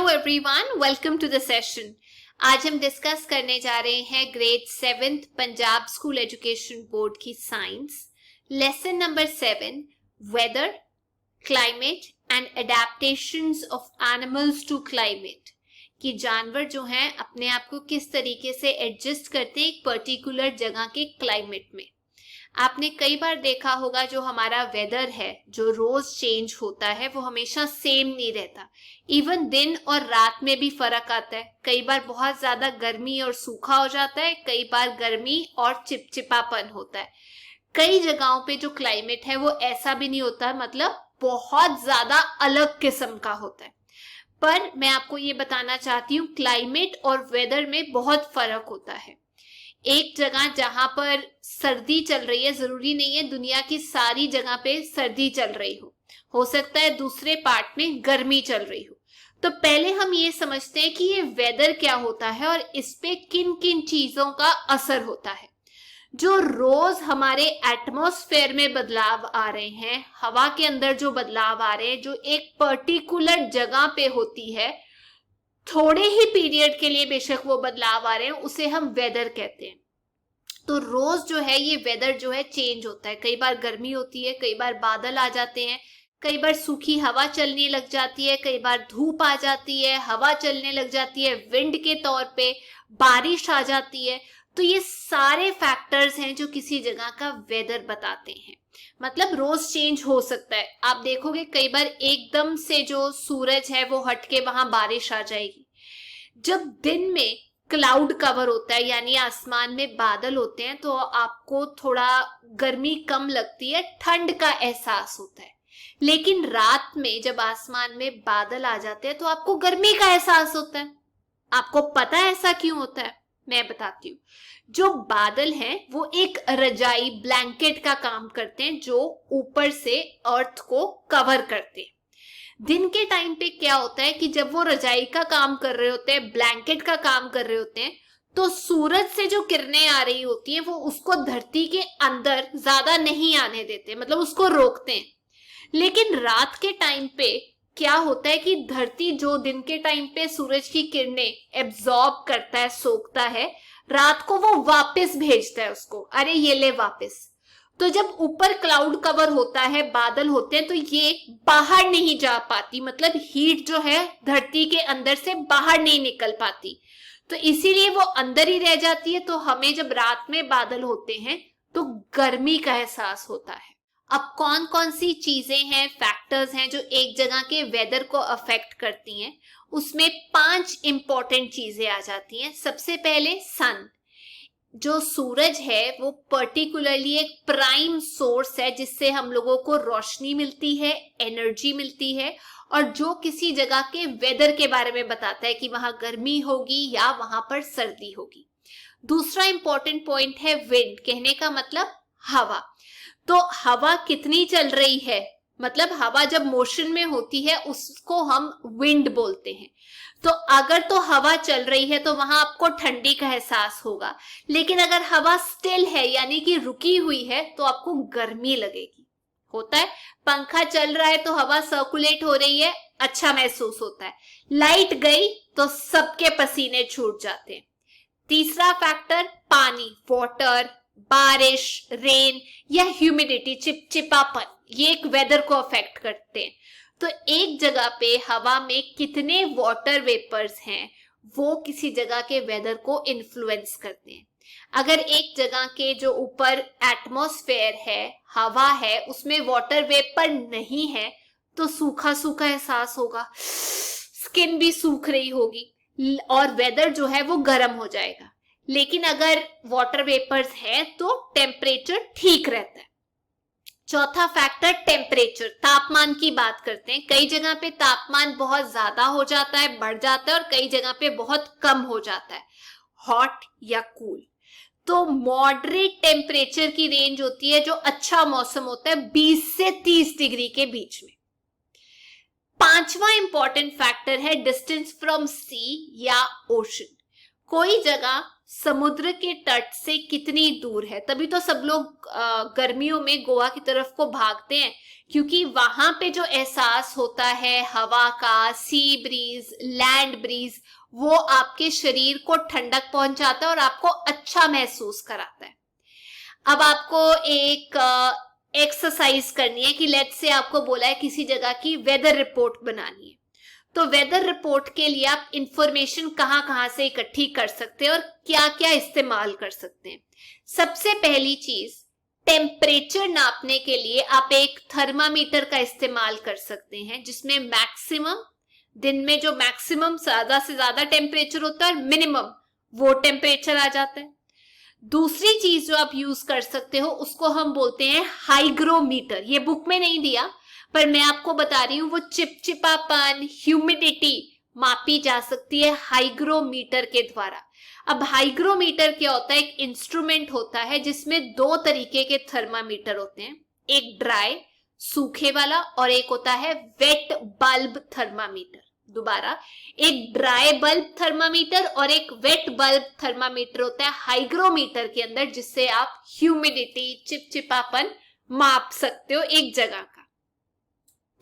Everyone, welcome to the session. आज हम discuss करने जा रहे हैं grade 7th Punjab school education board की science lesson number 7 weather, climate and adaptations of animals to climate कि जानवर जो हैं अपने आप को किस तरीके से एडजस्ट करते हैं एक पर्टिकुलर जगह के क्लाइमेट में। आपने कई बार देखा होगा जो हमारा वेदर है जो रोज चेंज होता है वो हमेशा सेम नहीं रहता। इवन दिन और रात में भी फर्क आता है। कई बार बहुत ज्यादा गर्मी और सूखा हो जाता है, कई बार गर्मी और चिपचिपापन होता है। कई जगहों पे जो क्लाइमेट है वो ऐसा भी नहीं होता, मतलब बहुत ज्यादा अलग किस्म का होता है। पर मैं आपको ये बताना चाहती हूँ क्लाइमेट और वेदर में बहुत फर्क होता है। एक जगह जहां पर सर्दी चल रही है, जरूरी नहीं है दुनिया की सारी जगह पे सर्दी चल रही हो सकता है दूसरे पार्ट में गर्मी चल रही हो। तो पहले हम ये समझते हैं कि ये वेदर क्या होता है और इस पे किन किन चीजों का असर होता है। जो रोज हमारे एटमॉस्फेयर में बदलाव आ रहे हैं, हवा के अंदर जो बदलाव आ रहे हैं, जो एक पर्टिकुलर जगह पे होती है, थोड़े ही पीरियड के लिए बेशक वो बदलाव आ रहे हैं, उसे हम वेदर कहते हैं। तो रोज जो है ये वेदर जो है चेंज होता है। कई बार गर्मी होती है, कई बार बादल आ जाते हैं, कई बार सूखी हवा चलने लग जाती है, कई बार धूप आ जाती है, हवा चलने लग जाती है, विंड के तौर पे बारिश आ जाती है। तो ये सारे फैक्टर्स हैं जो किसी जगह का वेदर बताते हैं। मतलब रोज चेंज हो सकता है। आप देखोगे कई बार एकदम से जो सूरज है वो हट के वहां बारिश आ जाएगी। जब दिन में क्लाउड कवर होता है यानी आसमान में बादल होते हैं तो आपको थोड़ा गर्मी कम लगती है, ठंड का एहसास होता है। लेकिन रात में जब आसमान में बादल आ जाते हैं तो आपको गर्मी का एहसास होता है। आपको पता है ऐसा क्यों होता है? मैं बताती हूँ। जो बादल हैं वो एक रजाई ब्लैंकेट का काम करते हैं जो ऊपर से अर्थ को कवर करते हैं। दिन के टाइम पे क्या होता है कि जब वो रजाई का काम कर रहे होते हैं, ब्लैंकेट का काम कर रहे होते हैं, तो सूरज से जो किरणें आ रही होती हैं वो उसको धरती के अंदर ज्यादा नहीं आने देते, मतलब उसको रोकते हैं। लेकिन रात के टाइम पे क्या होता है कि धरती जो दिन के टाइम पे सूरज की किरणें एब्जॉर्ब करता है, सोखता है, रात को वो वापस भेजता है उसको, अरे ये ले वापस। तो जब ऊपर क्लाउड कवर होता है, बादल होते हैं, तो ये बाहर नहीं जा पाती, मतलब हीट जो है धरती के अंदर से बाहर नहीं निकल पाती, तो इसीलिए वो अंदर ही रह जाती है। तो हमें जब रात में बादल होते हैं तो गर्मी का एहसास होता है। अब कौन कौन सी चीजें हैं, फैक्टर्स हैं जो एक जगह के वेदर को अफेक्ट करती हैं, उसमें 5 इंपॉर्टेंट चीजें आ जाती हैं। सबसे पहले सन। जो सूरज है वो पर्टिकुलरली एक प्राइम सोर्स है जिससे हम लोगों को रोशनी मिलती है, एनर्जी मिलती है, और जो किसी जगह के वेदर के बारे में बताता है कि वहां गर्मी होगी या वहां पर सर्दी होगी। दूसरा इंपॉर्टेंट पॉइंट है विंड। कहने का मतलब हवा। तो हवा कितनी चल रही है, मतलब हवा जब मोशन में होती है उसको हम विंड बोलते हैं। तो अगर तो हवा चल रही है तो वहां आपको ठंडी का एहसास होगा, लेकिन अगर हवा स्टिल है यानी कि रुकी हुई है तो आपको गर्मी लगेगी। होता है पंखा चल रहा है तो हवा सर्कुलेट हो रही है, अच्छा महसूस होता है। लाइट गई तो सबके पसीने छूट जाते हैं। तीसरा फैक्टर पानी, वाटर, बारिश, रेन या ह्यूमिडिटी, चिपचिपापन, ये एक वेदर को अफेक्ट करते हैं। तो एक जगह पे हवा में कितने वाटर वेपर्स हैं वो किसी जगह के वेदर को इन्फ्लुएंस करते हैं। अगर एक जगह के जो ऊपर एटमॉस्फेयर है, हवा है, उसमें वाटर वेपर नहीं है तो सूखा सूखा एहसास होगा, स्किन भी सूख रही होगी और वेदर जो है वो गर्म हो जाएगा। लेकिन अगर वाटर वेपर्स है तो टेम्परेचर ठीक रहता है। चौथा फैक्टर टेम्परेचर, तापमान की बात करते हैं। कई जगह पे तापमान बहुत ज्यादा हो जाता है, बढ़ जाता है, और कई जगह पे बहुत कम हो जाता है, हॉट या कूल। तो मॉडरेट टेम्परेचर की रेंज होती है, जो अच्छा मौसम होता है, 20 से 30 डिग्री के बीच में। पांचवा इंपॉर्टेंट फैक्टर है डिस्टेंस फ्रॉम सी या ओशन। कोई जगह समुद्र के तट से कितनी दूर है। तभी तो सब लोग गर्मियों में गोवा की तरफ को भागते हैं, क्योंकि वहां पे जो एहसास होता है हवा का, सी ब्रीज, लैंड ब्रीज, वो आपके शरीर को ठंडक पहुंचाता है और आपको अच्छा महसूस कराता है। अब आपको एक एक्सरसाइज करनी है कि लेट्स से आपको बोला है किसी जगह की वेदर रिपोर्ट बनानी है, तो वेदर रिपोर्ट के लिए आप इंफॉर्मेशन कहां कहां से इकट्ठी कर सकते हैं और क्या क्या इस्तेमाल कर सकते हैं। सबसे पहली चीज, टेम्परेचर नापने के लिए आप एक थर्मामीटर का इस्तेमाल कर सकते हैं, जिसमें मैक्सिमम, दिन में जो मैक्सिमम ज्यादा से ज्यादा टेम्परेचर होता है, मिनिमम वो टेम्परेचर आ जाता है। दूसरी चीज जो आप यूज कर सकते हो उसको हम बोलते हैं हाइग्रोमीटर। ये बुक में नहीं दिया पर मैं आपको बता रही हूं, वो चिपचिपापन, ह्यूमिडिटी मापी जा सकती है हाइग्रोमीटर के द्वारा। अब हाइग्रोमीटर क्या होता है? एक इंस्ट्रूमेंट होता है जिसमें दो तरीके के थर्मामीटर होते हैं, एक ड्राई सूखे वाला और एक होता है वेट बल्ब थर्मामीटर। दोबारा, एक ड्राई बल्ब थर्मामीटर और एक वेट बल्ब थर्मामीटर होता है हाइग्रोमीटर के अंदर, जिससे आप ह्यूमिडिटी, चिपचिपापन माप सकते हो एक जगह का।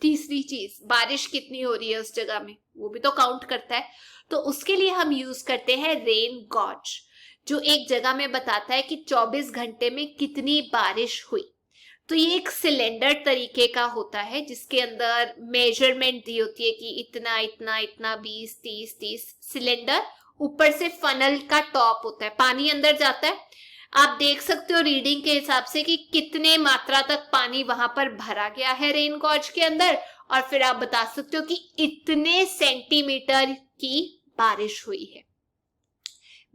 तीसरी चीज, बारिश कितनी हो रही है उस जगह में, वो भी तो काउंट करता है। तो उसके लिए हम यूज करते हैं रेन गॉज, जो एक जगह में बताता है कि 24 घंटे में कितनी बारिश हुई। तो ये एक सिलेंडर तरीके का होता है जिसके अंदर मेजरमेंट दी होती है कि इतना इतना इतना, 20 30 30। सिलेंडर ऊपर से फनल का टॉप होता है, पानी अंदर जाता है। आप देख सकते हो रीडिंग के हिसाब से कि कितने मात्रा तक पानी वहां पर भरा गया है रेन गॉज के अंदर, और फिर आप बता सकते हो कि इतने सेंटीमीटर की बारिश हुई है।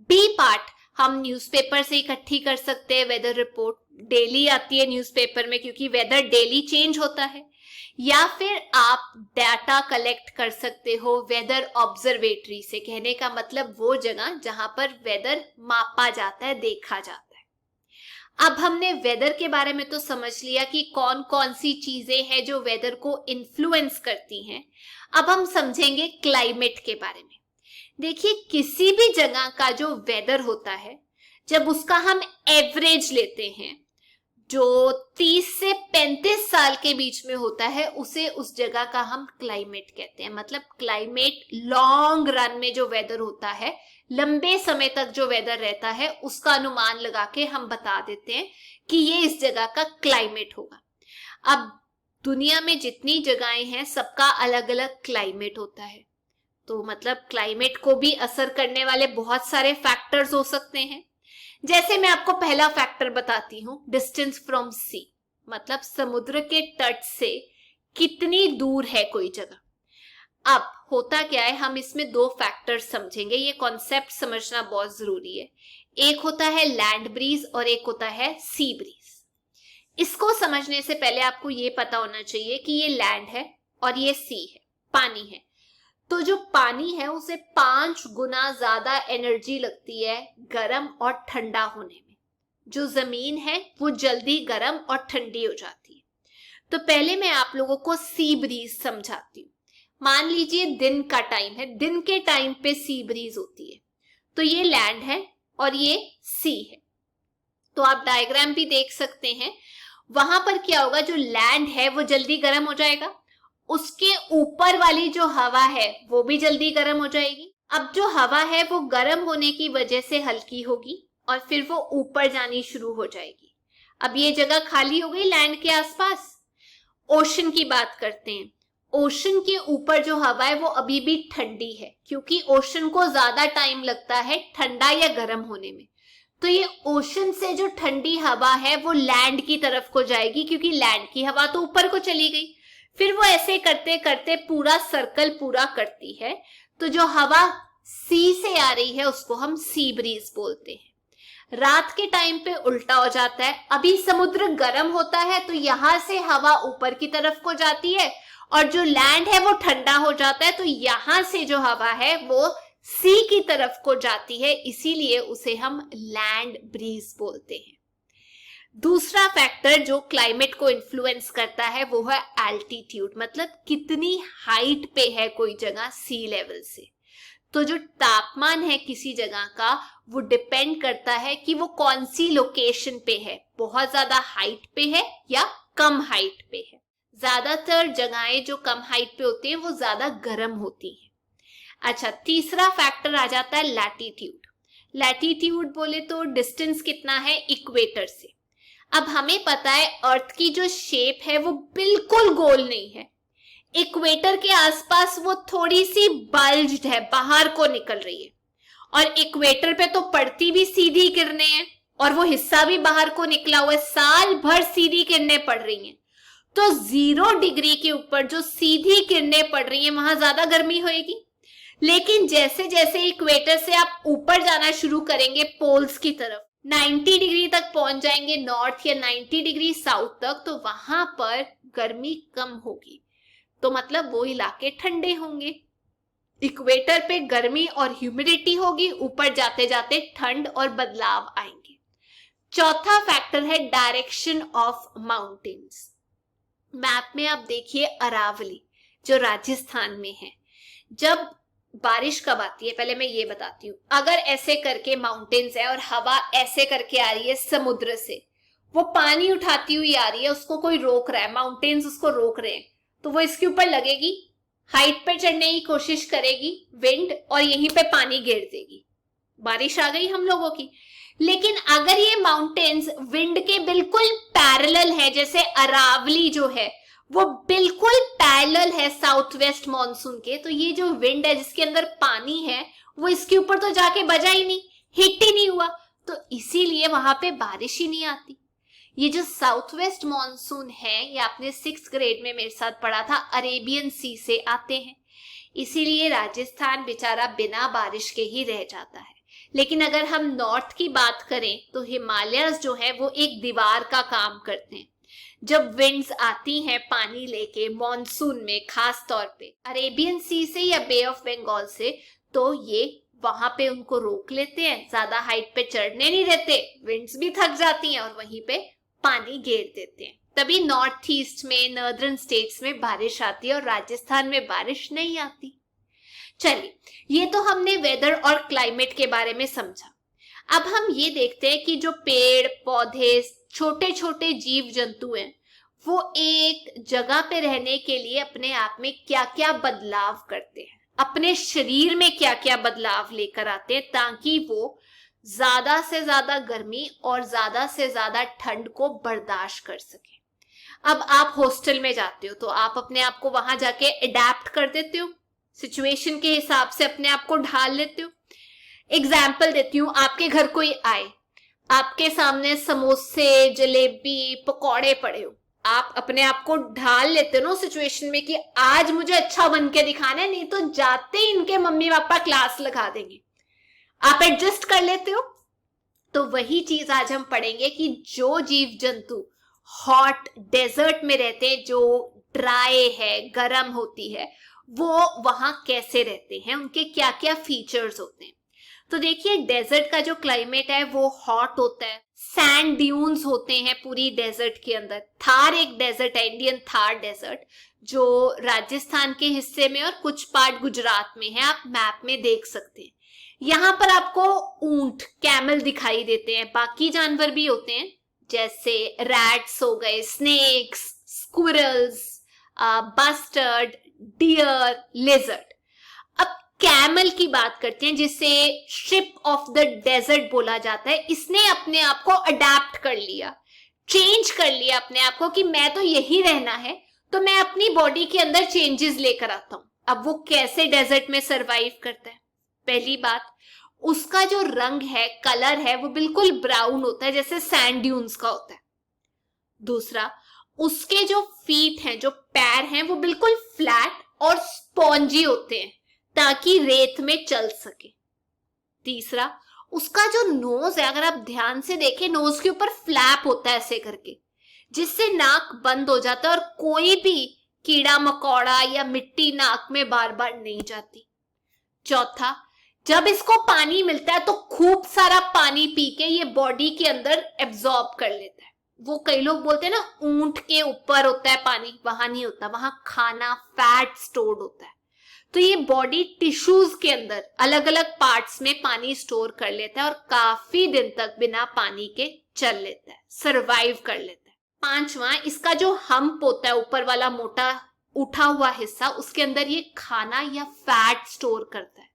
बी पार्ट हम न्यूज़पेपर से इकट्ठी कर सकते हैं। वेदर रिपोर्ट डेली आती है न्यूज़पेपर में, क्योंकि वेदर डेली चेंज होता है। या फिर आप डाटा कलेक्ट कर सकते हो वेदर ऑब्जर्वेटरी से। कहने का मतलब वो जगह जहां पर वेदर मापा जाता है, देखा जाता है। अब हमने वेदर के बारे में तो समझ लिया कि कौन कौन सी चीजें हैं जो वेदर को इन्फ्लुएंस करती हैं। अब हम समझेंगे क्लाइमेट के बारे में। देखिए, किसी भी जगह का जो वेदर होता है, जब उसका हम एवरेज लेते हैं, जो 30 से 35 साल के बीच में होता है, उसे उस जगह का हम क्लाइमेट कहते हैं। मतलब क्लाइमेट लॉन्ग रन में जो वेदर होता है, लंबे समय तक जो वेदर रहता है, उसका अनुमान लगा के हम बता देते हैं कि ये इस जगह का क्लाइमेट होगा। अब दुनिया में जितनी जगहें हैं, सबका अलग अलग क्लाइमेट होता है। तो मतलब क्लाइमेट को भी असर करने वाले बहुत सारे फैक्टर्स हो सकते हैं। जैसे मैं आपको पहला फैक्टर बताती हूं, डिस्टेंस फ्रॉम सी, मतलब समुद्र के तट से कितनी दूर है कोई जगह। अब होता क्या है, हम इसमें दो फैक्टर्स समझेंगे। ये कॉन्सेप्ट समझना बहुत जरूरी है। एक होता है लैंड ब्रीज और एक होता है सी ब्रीज। इसको समझने से पहले आपको ये पता होना चाहिए कि ये लैंड है और ये सी है, पानी है। तो जो पानी है उसे 5 गुना ज्यादा एनर्जी लगती है गर्म और ठंडा होने में। जो जमीन है वो जल्दी गर्म और ठंडी हो जाती है। तो पहले मैं आप लोगों को सी ब्रीज समझाती हूँ। मान लीजिए दिन का टाइम है, दिन के टाइम पे सी ब्रीज होती है। तो ये लैंड है और ये सी है। तो आप डायग्राम भी देख सकते हैं। वहां पर क्या होगा, जो लैंड है वो जल्दी गर्म हो जाएगा, उसके ऊपर वाली जो हवा है वो भी जल्दी गर्म हो जाएगी। अब जो हवा है वो गर्म होने की वजह से हल्की होगी और फिर वो ऊपर जानी शुरू हो जाएगी। अब ये जगह खाली हो गई लैंड के आसपास। ओशन की बात करते हैं। ओशन के ऊपर जो हवा है वो अभी भी ठंडी है, क्योंकि ओशन को ज्यादा टाइम लगता है ठंडा या गर्म होने में। तो ये ओशन से जो ठंडी हवा है वो लैंड की तरफ को जाएगी, क्योंकि लैंड की हवा तो ऊपर को चली गई। फिर वो ऐसे करते करते पूरा सर्कल पूरा करती है। तो जो हवा सी से आ रही है उसको हम सी ब्रीज बोलते हैं। रात के टाइम पे उल्टा हो जाता है। अभी समुद्र गर्म होता है तो यहां से हवा ऊपर की तरफ को जाती है और जो लैंड है वो ठंडा हो जाता है, तो यहां से जो हवा है वो सी की तरफ को जाती है, इसीलिए उसे हम लैंड ब्रीज बोलते हैं। दूसरा फैक्टर जो क्लाइमेट को इन्फ्लुएंस करता है वो है एल्टीट्यूड, मतलब कितनी हाइट पे है कोई जगह सी लेवल से। तो जो तापमान है किसी जगह का वो डिपेंड करता है कि वो कौन सी लोकेशन पे है, बहुत ज्यादा हाइट पे है या कम हाइट पे है। ज्यादातर जगहें जो कम हाइट पे होती हैं वो ज्यादा गर्म होती हैं। अच्छा, तीसरा फैक्टर आ जाता है लैटिट्यूड। लैटिट्यूड बोले तो डिस्टेंस कितना है इक्वेटर से। अब हमें पता है अर्थ की जो शेप है वो बिल्कुल गोल नहीं है, इक्वेटर के आसपास वो थोड़ी सी बल्ज्ड है, बाहर को निकल रही है, और इक्वेटर पे तो पड़ती भी सीधी किरणें हैं और वो हिस्सा भी बाहर को निकला हुआ है, साल भर सीधी किरणें पड़ रही हैं। तो 0 डिग्री के ऊपर जो सीधी किरणें पड़ रही हैं वहां ज्यादा गर्मी होगी। लेकिन जैसे जैसे इक्वेटर से आप ऊपर जाना शुरू करेंगे पोल्स की तरफ, 90 डिग्री तक पहुंच जाएंगे नॉर्थ या 90 डिग्री साउथ तक, तो वहां पर गर्मी कम होगी, तो मतलब वो इलाके ठंडे होंगे। इक्वेटर पे गर्मी और ह्यूमिडिटी होगी, ऊपर जाते जाते ठंड और बदलाव आएंगे। चौथा फैक्टर है डायरेक्शन ऑफ माउंटेन्स। मैप में आप देखिए अरावली जो राजस्थान में है, जब बारिश कब आती है पहले मैं ये बताती हूँ। अगर ऐसे करके माउंटेन्स है और हवा ऐसे करके आ रही है समुद्र से, वो पानी उठाती हुई आ रही है, उसको कोई रोक रहा है, माउंटेन्स उसको रोक रहे हैं, तो वो इसके ऊपर लगेगी, हाइट पे चढ़ने की कोशिश करेगी विंड, और यहीं पे पानी गिर देगी, बारिश आ गई हम लोगों की। लेकिन अगर ये माउंटेन्स विंड के बिल्कुल पैरेलल है, जैसे अरावली जो है वो बिल्कुल पैरेलल है साउथ वेस्ट मॉनसून के, तो ये जो विंड है जिसके अंदर पानी है वो इसके ऊपर तो जाके बजा ही नहीं, हिट ही नहीं हुआ, तो इसीलिए वहां पे बारिश ही नहीं आती। ये जो साउथ वेस्ट मॉनसून है ये आपने 6th ग्रेड में मेरे साथ पढ़ा था, अरेबियन सी से आते हैं, इसीलिए राजस्थान बेचारा बिना बारिश के ही रह जाता है। लेकिन अगर हम नॉर्थ की बात करें तो हिमालयस जो है वो एक दीवार का काम करते हैं। जब विंड्स आती हैं पानी लेके मॉनसून में, खास तौर पे अरेबियन सी से या बे ऑफ बंगाल से, तो ये वहां पे उनको रोक लेते हैं, ज्यादा हाइट पे चढ़ने नहीं देते, विंड्स भी थक जाती हैं और वहीं पे पानी घेर देते हैं। तभी नॉर्थ ईस्ट में, नॉर्दर्न स्टेट्स में बारिश आती है और राजस्थान में बारिश नहीं आती। चलिए, ये तो हमने वेदर और क्लाइमेट के बारे में समझा। अब हम ये देखते हैं कि जो पेड़ पौधे, छोटे छोटे जीव जंतु हैं, वो एक जगह पे रहने के लिए अपने आप में क्या क्या बदलाव करते हैं, अपने शरीर में क्या क्या बदलाव लेकर आते हैं, ताकि वो ज्यादा से ज्यादा गर्मी और ज्यादा से ज्यादा ठंड को बर्दाश्त कर सके। अब आप हॉस्टल में जाते हो तो आप अपने आप को वहां जाके अडेप्ट कर देते हो, सिचुएशन के हिसाब से अपने आप को ढाल लेते हो। एग्जाम्पल देती हूँ, आपके घर कोई आए, आपके सामने समोसे, जलेबी, पकौड़े पड़े हो, आप अपने आप को ढाल लेते हो सिचुएशन में कि आज मुझे अच्छा बन के दिखाना है, नहीं तो जाते ही इनके मम्मी पापा क्लास लगा देंगे। आप एडजस्ट कर लेते हो। तो वही चीज आज हम पढ़ेंगे कि जो जीव जंतु हॉट डेजर्ट में रहते हैं, जो ड्राई है, गर्म होती है, वो वहां कैसे रहते हैं, उनके क्या क्या फीचर्स होते हैं। तो देखिए, डेजर्ट का जो क्लाइमेट है वो हॉट होता है, सैंड ड्यून्स होते हैं पूरी डेजर्ट के अंदर। थार एक डेजर्ट है, इंडियन थार डेजर्ट, जो राजस्थान के हिस्से में और कुछ पार्ट गुजरात में है, आप मैप में देख सकते हैं। यहाँ पर आपको ऊंट, कैमल दिखाई देते हैं, बाकी जानवर भी होते हैं जैसे रैट्स हो गए, snakes, squirrels, bustard, deer, lizard. अब कैमल की बात करते हैं जिसे शिप ऑफ द डेजर्ट बोला जाता है। इसने अपने आप को अडेप्ट कर लिया, चेंज कर लिया अपने आप को कि मैं तो यही रहना है, तो मैं अपनी बॉडी के अंदर चेंजेस लेकर आता हूं। अब वो कैसे डेजर्ट में सरवाइव करता है? पहली बात, उसका जो रंग है, कलर है, वो बिल्कुल ब्राउन होता है जैसे सैंड ड्यून्स का होता है। दूसरा, उसके जो फीट हैं, जो पैर हैं, वो बिल्कुल फ्लैट और स्पॉन्जी होते हैं ताकि रेत में चल सके। तीसरा, उसका जो नोज है, अगर आप ध्यान से देखें, नोज के ऊपर फ्लैप होता है ऐसे करके, जिससे नाक बंद हो जाता है और कोई भी कीड़ा मकोड़ा या मिट्टी नाक में बार बार नहीं जाती। चौथा, जब इसको पानी मिलता है तो खूब सारा पानी पी के ये बॉडी के अंदर एब्जॉर्ब कर लेता है। वो कई लोग बोलते हैं ना, ऊंट के ऊपर होता है पानी, वहां नहीं होता, वहां खाना, फैट स्टोर्ड होता है। तो ये बॉडी टिश्यूज के अंदर अलग अलग पार्ट्स में पानी स्टोर कर लेता है और काफी दिन तक बिना पानी के चल लेता है, सरवाइव कर लेता है। पांचवा, इसका जो हम्प होता है, ऊपर वाला मोटा उठा हुआ हिस्सा, उसके अंदर ये खाना या फैट स्टोर करता है।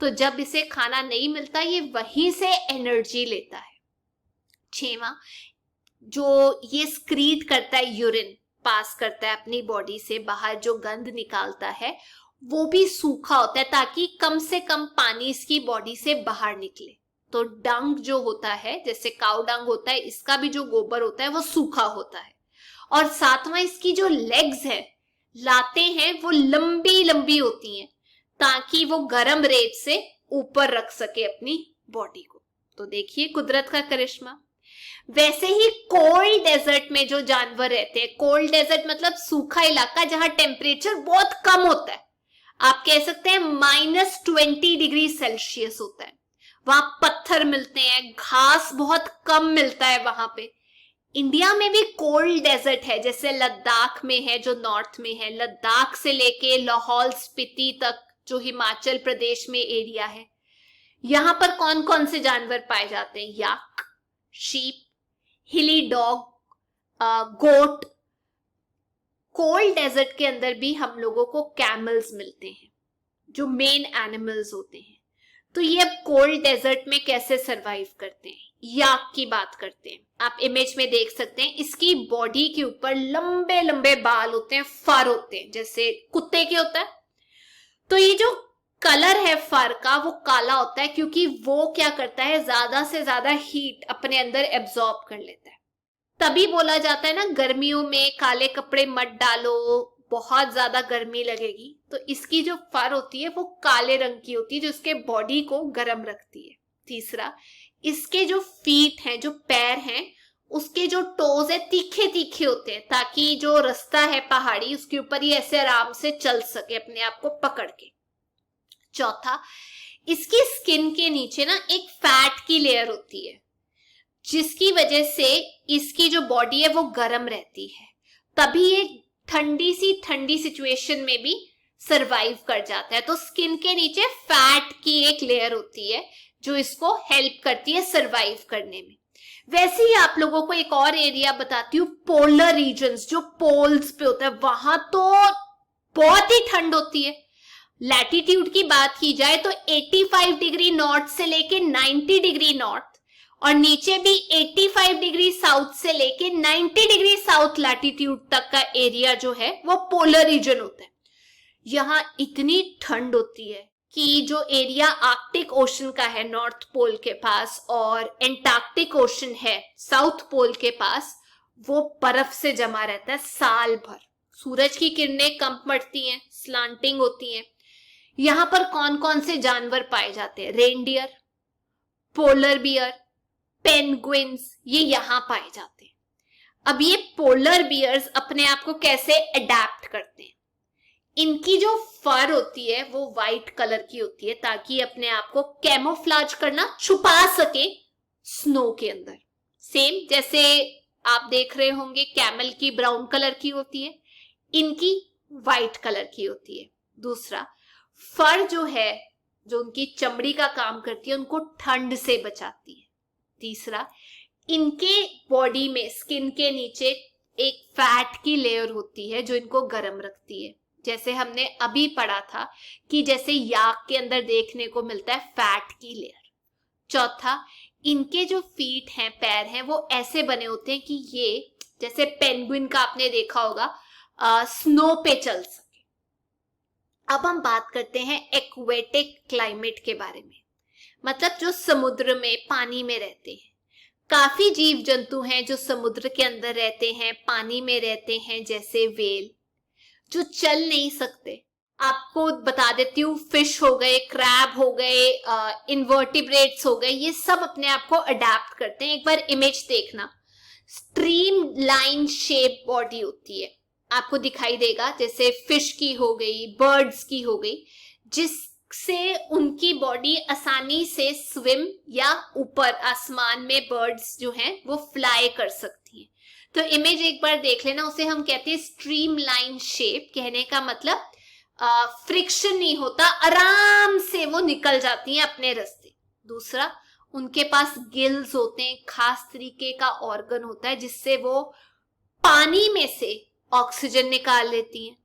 तो जब इसे खाना नहीं मिलता, ये वहीं से एनर्जी लेता है। छठवां, जो ये स्क्रीट करता है, यूरिन पास करता है अपनी बॉडी से बाहर, जो गंद निकालता है वो भी सूखा होता है ताकि कम से कम पानी इसकी बॉडी से बाहर निकले। तो डंग जो होता है, जैसे काउ डंग होता है, इसका भी जो गोबर होता है वो सूखा होता है। और सातवां, इसकी जो लेग्स है, लाते हैं, वो लंबी लंबी होती हैं ताकि वो गर्म रेत से ऊपर रख सके अपनी बॉडी को। तो देखिए कुदरत का करिश्मा। वैसे ही कोल्ड डेजर्ट में जो जानवर रहते हैं, कोल्ड डेजर्ट मतलब सूखा इलाका जहां टेम्परेचर बहुत कम होता है, आप कह सकते हैं -20 डिग्री सेल्सियस होता है, वहां पत्थर मिलते हैं, घास बहुत कम मिलता है वहां पे। इंडिया में भी कोल्ड डेजर्ट है, जैसे लद्दाख में है, जो नॉर्थ में है, लद्दाख से लेके लाहौल स्पीति तक जो हिमाचल प्रदेश में एरिया है। यहां पर कौन कौन से जानवर पाए जाते हैं? याक, शीप, हिली डॉग, गोट। कोल्ड डेजर्ट के अंदर भी हम लोगों को कैमल्स मिलते हैं, जो मेन एनिमल्स होते हैं। तो ये अब कोल्ड डेजर्ट में कैसे सरवाइव करते हैं, याक की बात करते हैं। आप इमेज में देख सकते हैं, इसकी बॉडी के ऊपर लंबे लंबे बाल होते हैं, फर होते हैं, जैसे कुत्ते के होता है। तो ये जो कलर है फर का, वो काला होता है क्योंकि वो क्या करता है, ज्यादा से ज्यादा हीट अपने अंदर एब्जॉर्ब कर लेता है। तभी बोला जाता है ना, गर्मियों में काले कपड़े मत डालो, बहुत ज्यादा गर्मी लगेगी। तो इसकी जो फर होती है वो काले रंग की होती है, जो इसके बॉडी को गर्म रखती है। तीसरा, इसके जो फीट हैं, जो पैर हैं, उसके जो टोज है तीखे तीखे होते हैं ताकि जो रास्ता है पहाड़ी, उसके ऊपर ये ऐसे आराम से चल सके अपने आप को पकड़ के। चौथा, इसकी स्किन के नीचे ना एक फैट की लेयर होती है, जिसकी वजह से इसकी जो बॉडी है वो गर्म रहती है, तभी ये ठंडी सिचुएशन में भी सरवाइव कर जाता है। तो स्किन के नीचे फैट की एक लेयर होती है जो इसको हेल्प करती है सरवाइव करने में। वैसे ही आप लोगों को एक और एरिया बताती हूँ, पोलर रीजन्स, जो पोल्स पे होता है, वहां तो बहुत ही ठंड होती है। लैटिट्यूड की बात की जाए तो 85 डिग्री नॉर्थ से लेके 90 डिग्री नॉर्थ, और नीचे भी 85 डिग्री साउथ से लेके 90 डिग्री साउथ लैटिट्यूड तक का एरिया जो है वो पोलर रीजन होता है। यहाँ इतनी ठंड होती है कि जो एरिया आर्कटिक ओशन का है नॉर्थ पोल के पास, और एंटार्क्टिक ओशन है साउथ पोल के पास, वो बर्फ से जमा रहता है साल भर। सूरज की किरणें कम पड़ती हैं, स्लांटिंग होती हैं। यहाँ पर कौन कौन से जानवर पाए जाते हैं? रेनडियर, पोलर बियर, पेंगुइन्स, ये यहाँ पाए जाते हैं। अब ये पोलर बियर्स अपने आप को कैसे अडेप्ट करते हैं? इनकी जो फर होती है वो व्हाइट कलर की होती है ताकि अपने आप को कैमोफ्लेज करना, छुपा सके स्नो के अंदर। सेम जैसे आप देख रहे होंगे कैमल की ब्राउन कलर की होती है, इनकी व्हाइट कलर की होती है। दूसरा, फर जो है, जो उनकी चमड़ी का काम करती है, उनको ठंड से बचाती है। तीसरा, इनके बॉडी में स्किन के नीचे एक फैट की लेयर होती है जो इनको गर्म रखती है, जैसे हमने अभी पढ़ा था कि जैसे याक के अंदर देखने को मिलता है फैट की लेयर। चौथा, इनके जो फीट हैं, पैर हैं, वो ऐसे बने होते हैं कि ये, जैसे पेंगुइन का आपने देखा होगा, स्नो पे चल सके। अब हम बात करते हैं एक्वेटिक क्लाइमेट के बारे में, मतलब जो समुद्र में पानी में रहते हैं। काफी जीव जंतु हैं जो समुद्र के अंदर रहते हैं, पानी में रहते हैं, जैसे व्हेल जो चल नहीं सकते। आपको बता देती हूँ, फिश हो गए, क्रैब हो गए, इन्वर्टिब्रेट्स हो गए, ये सब अपने आप को अडेप्ट करते हैं। एक बार इमेज देखना, स्ट्रीम लाइन शेप बॉडी होती है, आपको दिखाई देगा, जैसे फिश की हो गई, बर्ड्स की हो गई, जिससे उनकी बॉडी आसानी से स्विम या ऊपर आसमान में बर्ड्स जो हैं वो फ्लाई कर सकती हैं। तो इमेज एक बार देख लेना, उसे हम कहते हैं स्ट्रीम लाइन शेप। कहने का मतलब फ्रिक्शन नहीं होता, आराम से वो निकल जाती हैं अपने रास्ते। दूसरा, उनके पास गिल्स होते हैं, खास तरीके का ऑर्गन होता है जिससे वो पानी में से ऑक्सीजन निकाल लेती हैं।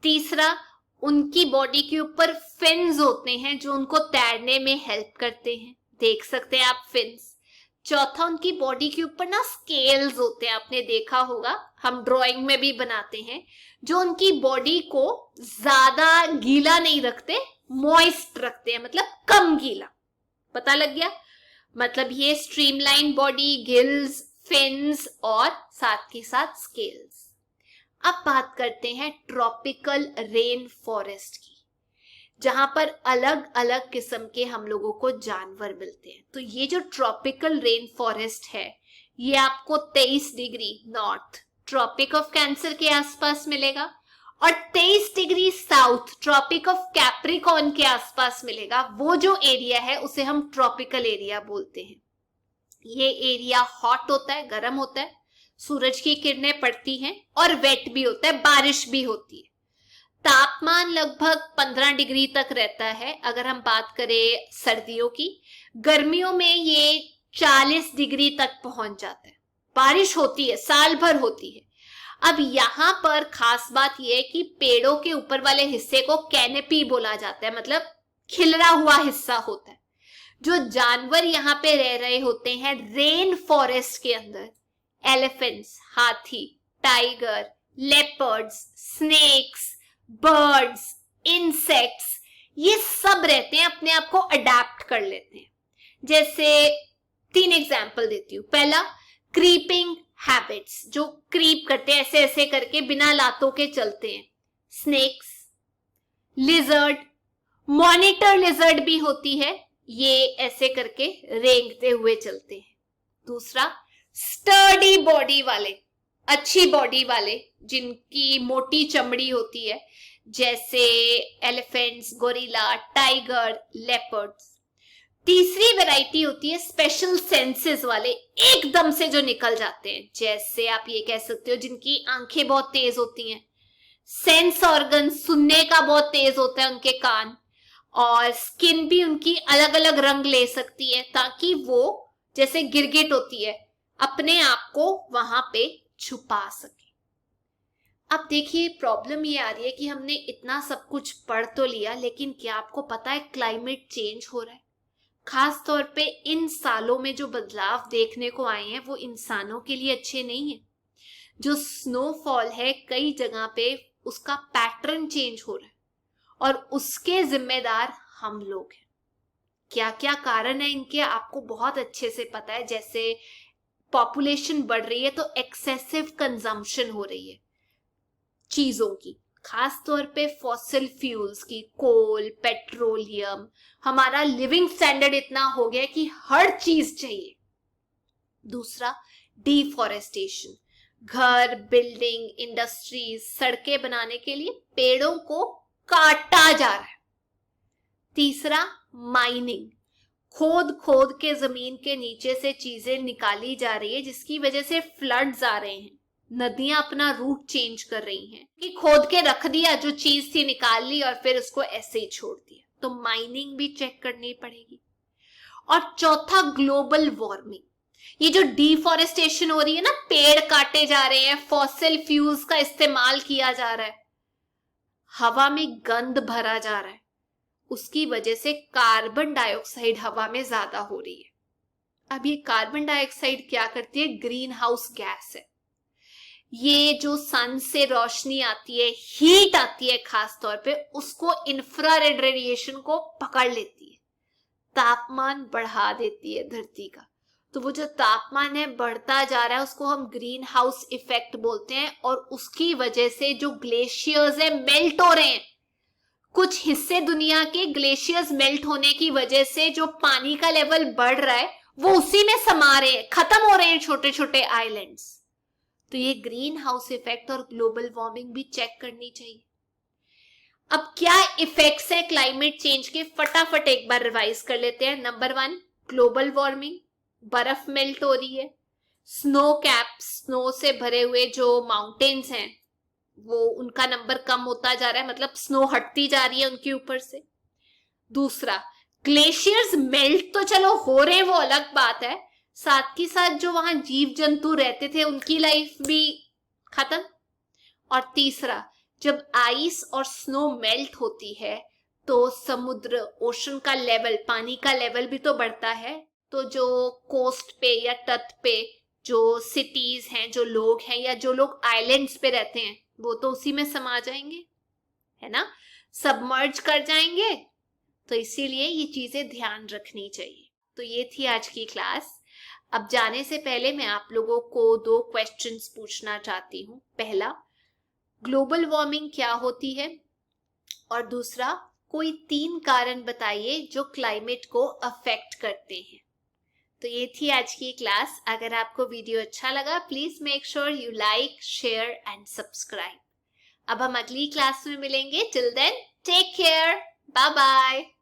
तीसरा, उनकी बॉडी के ऊपर फिन्स होते हैं जो उनको तैरने में हेल्प करते हैं, देख सकते हैं आप फिन्स। चौथा, उनकी बॉडी के ऊपर ना स्केल्स होते हैं, आपने देखा होगा, हम ड्राइंग में भी बनाते हैं, जो उनकी बॉडी को ज्यादा गीला नहीं रखते, मॉइस्ट रखते हैं, मतलब कम गीला। पता लग गया? मतलब ये स्ट्रीमलाइन बॉडी, गिल्स, फिन्स और साथ के साथ स्केल्स। अब बात करते हैं ट्रॉपिकल रेन फॉरेस्ट की, जहां पर अलग अलग किस्म के हम लोगों को जानवर मिलते हैं। तो ये जो ट्रॉपिकल रेन फॉरेस्ट है, ये आपको 23 degree north tropic of cancer के आसपास मिलेगा और 23 degree south tropic of Capricorn के आसपास मिलेगा। वो जो एरिया है उसे हम ट्रॉपिकल एरिया बोलते हैं। ये एरिया हॉट होता है, गर्म होता है, सूरज की किरणें पड़ती हैं और वेट भी होता है, बारिश भी होती है। तापमान लगभग 15 डिग्री तक रहता है अगर हम बात करें सर्दियों की। गर्मियों में ये 40 डिग्री तक पहुंच जाता है। बारिश होती है, साल भर होती है। अब यहाँ पर खास बात यह है कि पेड़ों के ऊपर वाले हिस्से को कैनेपी बोला जाता है, मतलब खिलरा हुआ हिस्सा होता है। जो जानवर यहाँ पे रह रहे होते हैं रेन फॉरेस्ट के अंदर, एलिफेंट्स, हाथी, tiger, leopards, snakes, birds, insects, ये सब रहते हैं, अपने आप को अडेप्ट कर लेते हैं। जैसे 3 एग्जाम्पल देती हूं। पहला, क्रीपिंग हैबिट्स, जो क्रीप करते हैं, ऐसे ऐसे करके बिना लातों के चलते हैं। स्नेक्स, लिजर्ड, मॉनिटर लिजर्ड भी होती है, ये ऐसे करके रेंगते हुए चलते हैं। दूसरा, स्टर्डी बॉडी वाले, अच्छी बॉडी वाले, जिनकी मोटी चमड़ी होती है, जैसे एलिफेंट्स, गोरिल्ला, टाइगर, लेपर्ड्स। तीसरी वैरायटी होती है स्पेशल सेंसेस वाले, एकदम से जो निकल जाते हैं, जैसे आप ये कह सकते हो जिनकी आंखें बहुत तेज होती हैं, सेंस ऑर्गन, सुनने का बहुत तेज होता है उनके कान, और स्किन भी उनकी अलग अलग रंग ले सकती है ताकि वो, जैसे गिरगिट होती है, अपने आप को वहां पे छुपा सके। अब देखिए, प्रॉब्लम ये आ रही है कि हमने इतना सब कुछ पढ़ तो लिया, लेकिन क्या आपको पता है क्लाइमेट चेंज हो रहा है? खास तौर पे इन सालों में जो बदलाव देखने को आए हैं वो इंसानों के लिए अच्छे नहीं है। जो स्नोफॉल है कई जगह पे, उसका पैटर्न चेंज हो रहा है और उसके जिम्मेदार हम लोग हैं। क्या क्या कारण है इनके, आपको बहुत अच्छे से पता है। जैसे पॉपुलेशन बढ़ रही है तो एक्सेसिव कंजम्पशन हो रही है चीजों की, खास तौर पे फॉसिल फ्यूल्स की, कोल, पेट्रोलियम। हमारा लिविंग स्टैंडर्ड इतना हो गया कि हर चीज चाहिए। दूसरा, डिफॉरेस्टेशन, घर, बिल्डिंग, इंडस्ट्रीज, सड़कें बनाने के लिए पेड़ों को काटा जा रहा है। तीसरा, माइनिंग, खोद खोद के जमीन के नीचे से चीजें निकाली जा रही है, जिसकी वजह से फ्लड्स आ रहे हैं, नदियां अपना रूट चेंज कर रही हैं कि खोद के रख दिया, जो चीज थी निकाल ली और फिर उसको ऐसे ही छोड़ दिया। तो माइनिंग भी चेक करनी पड़ेगी। और चौथा, ग्लोबल वार्मिंग, ये जो डिफॉरेस्टेशन हो रही है ना, पेड़ काटे जा रहे हैं, फॉसिल फ्यूल्स का इस्तेमाल किया जा रहा है, हवा में गंद भरा जा रहा है, उसकी वजह से कार्बन डाइऑक्साइड हवा में ज्यादा हो रही है। अब ये कार्बन डाइऑक्साइड क्या करती है? ग्रीन हाउस गैस है। ये जो सन से रोशनी आती है, हीट आती है खास तौर पे, उसको इंफ्रारेड रेडिएशन को पकड़ लेती है, तापमान बढ़ा देती है धरती का। तो वो जो तापमान है बढ़ता जा रहा है, उसको हम ग्रीन हाउस इफेक्ट बोलते हैं। और उसकी वजह से जो ग्लेशियर्स है मेल्ट हो रहे हैं, कुछ हिस्से दुनिया के ग्लेशियर्स मेल्ट होने की वजह से जो पानी का लेवल बढ़ रहा है वो उसी में समा रहे हैं, खत्म हो रहे हैं छोटे छोटे आइलैंड्स। तो ये ग्रीन हाउस इफेक्ट और ग्लोबल वार्मिंग भी चेक करनी चाहिए। अब क्या इफेक्ट्स है क्लाइमेट चेंज के, फटाफट एक बार रिवाइज कर लेते हैं। नंबर 1, ग्लोबल वार्मिंग, बर्फ मेल्ट हो रही है, स्नो कैप, स्नो से भरे हुए जो माउंटेन्स हैं वो उनका नंबर कम होता जा रहा है, मतलब स्नो हटती जा रही है उनके ऊपर से। दूसरा, ग्लेशियर्स मेल्ट तो चलो हो रहे हैं, वो अलग बात है, साथ ही साथ जो वहां जीव जंतु रहते थे उनकी लाइफ भी खत्म। और तीसरा, जब आइस और स्नो मेल्ट होती है तो समुद्र, ओशन का लेवल, पानी का लेवल भी तो बढ़ता है। तो जो कोस्ट पे या तट पे जो सिटीज हैं, जो लोग हैं, या जो लोग आइलैंड्स पे रहते हैं, वो तो उसी में समा जाएंगे, है ना, सबमर्ज कर जाएंगे। तो इसीलिए ये चीजें ध्यान रखनी चाहिए। तो ये थी आज की क्लास। अब जाने से पहले मैं आप लोगों को 2 क्वेश्चंस पूछना चाहती हूँ। पहला, ग्लोबल वार्मिंग क्या होती है? और दूसरा, कोई 3 कारण बताइए जो क्लाइमेट को अफेक्ट करते हैं। तो ये थी आज की क्लास। अगर आपको वीडियो अच्छा लगा, please make sure you like, share and subscribe. अब हम अगली क्लास में मिलेंगे। Till then, take care, bye bye.